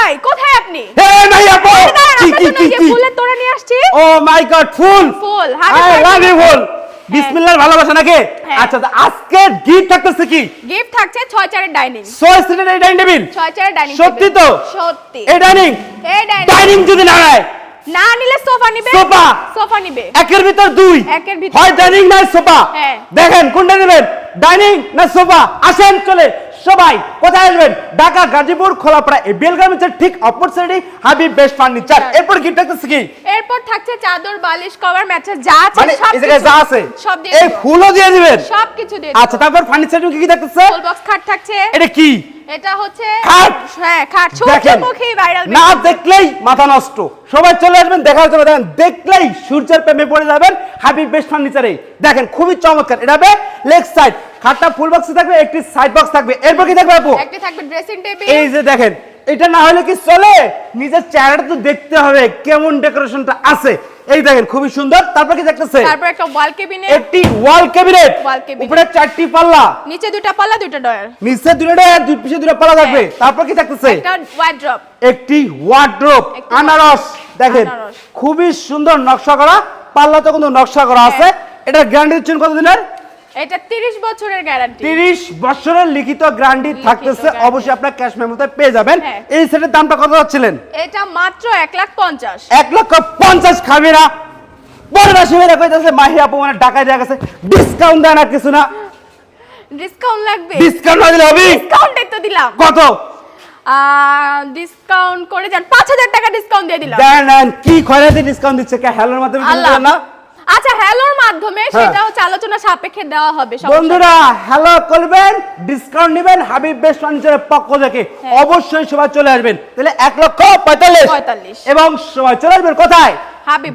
ভাই কোথায় আপনি? এই ভাইয়া কি ফুলের তোড়া নিয়ে আসছি। ও মাই গড, ফুল ফুল আই লাভ ইউ ফুল। বিসমিল্লাহর ভালোবাসা নাকি? আচ্ছা আজকে গিফট থাকতেছে কি? গিফট থাকছে 6 চেয়ারের ডাইনিং। 6 সিটের এই ডাইনিং টেবিল, 6 চেয়ারের ডাইনিং। সত্যি তো? সত্যি। এই ডাইনিং ডাইনিং যদি না হয় না নিলে সোফা নিবে। সোফা নিবে। একের ভিতর দুই, একের ভিতর হয় ডাইনিং না সোফা। দেখেন কোনটা নেবেন, ডাইনিং না সোফা? আসেন চলে সবাই। কোথায় আসবেন? ঢাকা গাজীপুর খোলাপাড়া এই বেলগার্মেন্টসের ঠিক অপোজিটে হাবিব বেস্ট ফার্নিচার। এরপর গিফট থাকতেছে কি? এরপর থাকছে চাদর, বালিশ, কভার, ম্যাট্রেস যা আছে মানে সব এই জায়গায় যা আছে সব দিয়ে এই ফুলও দিয়ে দিবেন। সবকিছু দিয়ে। আচ্ছা তারপর ফার্নিচার কি কি থাকতেছে? ফুল বক্স খাট থাকছে। এটা কি? এটা হচ্ছে খাট। হ্যাঁ খাট। সূর্যমুখী ভাইরাল। না দেখলেই মাথা নষ্ট। সবাই চলে আসবেন দেখার জন্য। দেখেন দেখলেই সূর্যের প্রেমে পড়ে যাবেন হাবিব বেস্ট ফার্নিচারে। দেখেন খুবই চমৎকার। এটা হবে লেগ সাইড, খাটটা ফুল বক্সে থাকবে, একটি সাইড বক্স থাকবে। এরপর কি থাকবে আপু? একটা থাকবে ড্রেসিং টেবিল। এই যে দেখেন এটা না হলে কি চলে? নিজের চেহারাটা তো দেখতে হবে কেমন ডেকোরেশনটা আছে। এই দেখেন খুবই সুন্দর। তারপর কি দেখতেছে? তারপর একটা ওয়াল ক্যাবিনেট। একটি ওয়াল ক্যাবিনেট, উপরে 4টি পাল্লা, নিচে 2টা পাল্লা 2টা ডয়ার। নিচে 2টা ডয়ার, দুই পিছে 2টা পাল্লা থাকবে। তারপর কি থাকতেছে? একটা ওয়ার্ড্রপ। একটি ওয়ার্ড্রপ আনারস। দেখেন খুবই সুন্দর নকশা করা, পাল্লাতে কিন্তু নকশা করা আছে। এটা গ্যারান্টি দিচ্ছেন কতদিনের? এটা 30 বছরের গ্যারান্টি। 30 বছরের লিখিত গ্যারান্টি থাকতেছে। অবশ্যই আপনারা ক্যাশ মেমোতে পেয়ে যাবেন। এই সেটের দামটা কত যাচ্ছিলেন? এটা মাত্র 1,50,000। 1,50,000 খাবি না? বড় রাশিমেরা কইতাছে মাহি আপু মানে টাকা দেয়া গেছে, ডিসকাউন্ট দেয় না কিছু না? ডিসকাউন্ট লাগবে? ডিসকাউন্ট না দিলে হবে? ডিসকাউন্টই তো দিলাম। কত? ডিসকাউন্ট করে যান 5,000 টাকা ডিসকাউন্ট দিয়ে দিলাম। দেন কি খয়রাতে ডিসকাউন্ট দিচ্ছে? কে হ্যালোর মাধ্যমে দিলেন না? আচ্ছা হ্যালোর মাধ্যমে সেটা হচ্ছে আলোচনা সাপেক্ষে দেওয়া হবে। বন্ধুরা হ্যালো করবেন, ডিসকাউন্ট নেবেন হাবিব বেস্ট ফার্নিচারের পক্ষ থেকে। অবশ্যই সবাই চলে আসবেন। তাহলে 1,45,000 এবং সবাই চলে আসবেন কোথায়?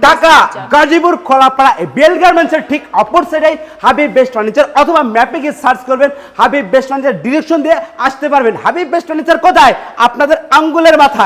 ঢাকা গাজীপুর খোলাপাড়া এই বেল গার্মেন্টসের ঠিক অপোজিটে হাবিব বেস্ট ফার্নিচার, অথবা ম্যাপে গিয়ে সার্চ করবেন হাবিব বেস্ট ফার্নিচার, ডিরেকশন দিয়ে আসতে পারবেন। হাবিব বেস্ট ফার্নিচার কোথায়? আপনাদের আঙ্গুলের মাথায়।